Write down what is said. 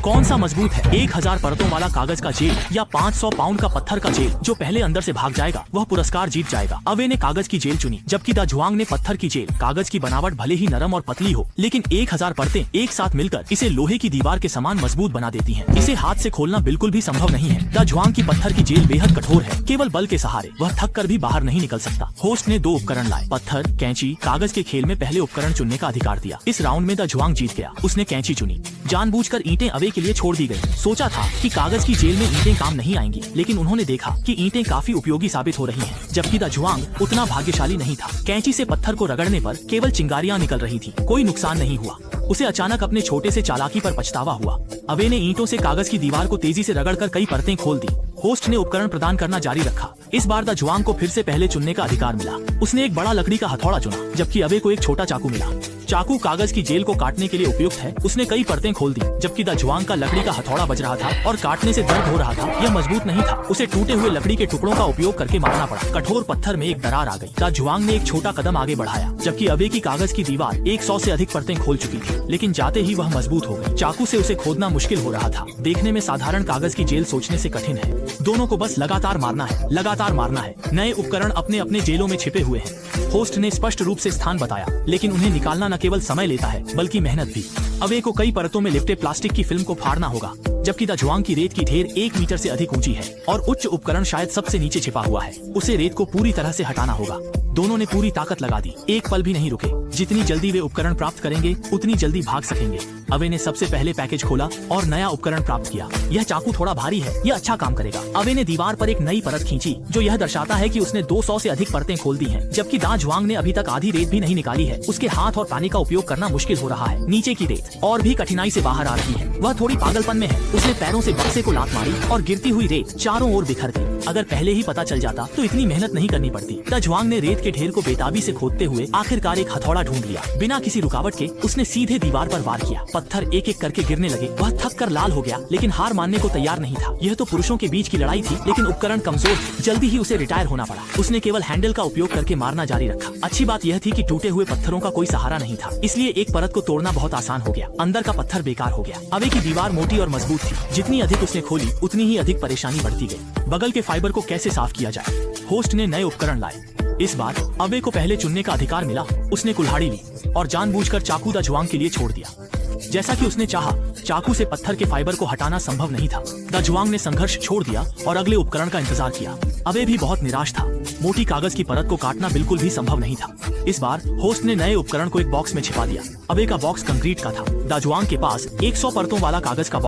कौन सा मजबूत है, 1000 परतों वाला कागज का जेल या 500 पाउंड का पत्थर का जेल? जो पहले अंदर से भाग जाएगा वह पुरस्कार जीत जाएगा। अवे ने कागज की जेल चुनी, जबकि दा जुआंग ने पत्थर की जेल। कागज की बनावट भले ही नरम और पतली हो, लेकिन 1000 परतें एक साथ मिलकर इसे लोहे की दीवार के समान मजबूत बना देती हैं। इसे हाथ से खोलना बिल्कुल भी संभव नहीं है। दा जुआंग की पत्थर की जेल बेहद कठोर है, केवल बल के सहारे वह थक कर भी बाहर नहीं निकल सकता। होस्ट ने 2 उपकरण लाए, पत्थर, कैंची। कागज के खेल में पहले उपकरण चुनने का अधिकार दिया। इस राउंड में दा जुआंग जीत गया। उसने कैंची चुनी। जानबूझकर ईंटें अवे के लिए छोड़ दी गयी। सोचा था कि कागज की जेल में ईंटें काम नहीं आएंगी, लेकिन उन्होंने देखा कि ईंटें काफी उपयोगी साबित हो रही हैं। जबकि दा जुआंग उतना भाग्यशाली नहीं था। कैंची से पत्थर को रगड़ने पर केवल चिंगारियां निकल रही थी, कोई नुकसान नहीं हुआ। उसे अचानक अपने छोटे से चालाकी पर पछतावा हुआ। अवे ने ईंटों से कागज की दीवार को तेजी से रगड़कर कई परतें खोल दी। होस्ट ने उपकरण प्रदान करना जारी रखा। इस बार दा जुआंग को फिर से पहले चुनने का अधिकार मिला। उसने एक बड़ा लकड़ी का हथौड़ा चुना, जबकि अवे को एक छोटा चाकू मिला। चाकू कागज की जेल को काटने के लिए उपयुक्त है। उसने कई परतें खोल दी, जबकि दा जुआंग का लकड़ी का हथौड़ा बज रहा था और काटने से दर्द हो रहा था। यह मजबूत नहीं था। उसे टूटे हुए लकड़ी के टुकड़ों का उपयोग करके मारना पड़ा। कठोर पत्थर में एक दरार आ गई। दा जुआंग ने एक छोटा कदम आगे बढ़ाया, जबकि अवे की कागज की दीवार 100 से अधिक परतें खोल चुकी थी, लेकिन जाते ही वह मजबूत हो गई। चाकू से उसे खोदना मुश्किल हो रहा था। देखने में साधारण कागज की जेल सोचने से कठिन है। दोनों को बस लगातार मारना है, लगातार मारना है। नए उपकरण अपने अपने जेलों में छिपे हुए हैं। होस्ट ने स्पष्ट रूप से स्थान बताया, लेकिन उन्हें निकालना न केवल समय लेता है बल्कि मेहनत भी। अवे को कई परतों में लिपटे प्लास्टिक की फिल्म को फाड़ना होगा, जबकि दा जुआंग की रेत की ढेर 1 मीटर से अधिक ऊंची है और उच्च उपकरण शायद सबसे नीचे छिपा हुआ है। उसे रेत को पूरी तरह से हटाना होगा। दोनों ने पूरी ताकत लगा दी, एक पल भी नहीं रुके। जितनी जल्दी वे उपकरण प्राप्त करेंगे उतनी जल्दी भाग सकेंगे। अवे ने सबसे पहले पैकेज खोला और नया उपकरण प्राप्त किया। यह चाकू थोड़ा भारी है, यह अच्छा काम करेगा। अवे ने दीवार पर एक नई परत खींची, जो यह दर्शाता है कि उसने 200 से अधिक परतें खोल दी हैं, जबकि दा जुआंग ने अभी तक आधी रेत भी नहीं निकाली है। उसके हाथ और पानी का उपयोग करना मुश्किल हो रहा है। नीचे की रेत और भी कठिनाई से बाहर आ रही है। वह थोड़ी पागलपन में है। उसने पैरों से बक्से को लात मारी और गिरती हुई रेत चारों ओर बिखर गई। अगर पहले ही पता चल जाता तो इतनी मेहनत नहीं करनी पड़ती। दा जुआंग ने रेत के ढेर को बेताबी से खोदते हुए आखिरकार एक हथौड़ा ढूंढ लिया। बिना किसी रुकावट के उसने सीधे दीवार पर वार किया। पत्थर एक एक करके गिरने लगे। वह थक कर लाल हो गया, लेकिन हार मानने को तैयार नहीं था। यह तो पुरुषों के बीच की लड़ाई थी, लेकिन उपकरण कमजोर थे। जल्दी ही उसे रिटायर होना पड़ा। उसने केवल हैंडल का उपयोग करके मारना जारी रखा। अच्छी बात यह थी कि टूटे हुए पत्थरों का कोई सहारा नहीं था, इसलिए एक परत को तोड़ना बहुत आसान हो गया। अंदर का पत्थर बेकार हो गया। अवे की दीवार मोटी और मजबूत थी। जितनी अधिक उसने खोली उतनी ही अधिक परेशानी बढ़ती गई। बगल के फाइबर को कैसे साफ किया जाए? होस्ट ने नए उपकरण लाए। इस बार अवे को पहले चुनने का अधिकार मिला। उसने कुल्हाड़ी ली और जानबूझकर चाकू दा जुआंग के लिए छोड़ दिया। जैसा कि उसने चाहा, चाकू से पत्थर के फाइबर को हटाना संभव नहीं था। दा जुआंग ने संघर्ष छोड़ दिया और अगले उपकरण का इंतजार किया। अवे भी बहुत निराश था। मोटी कागज की परत को काटना बिल्कुल भी संभव नहीं था। इस बार होस्ट ने नए उपकरण को एक बॉक्स में छिपा दिया। अवे का बॉक्स कंक्रीट का था। दा जुआंग के पास 100 परतों वाला कागज का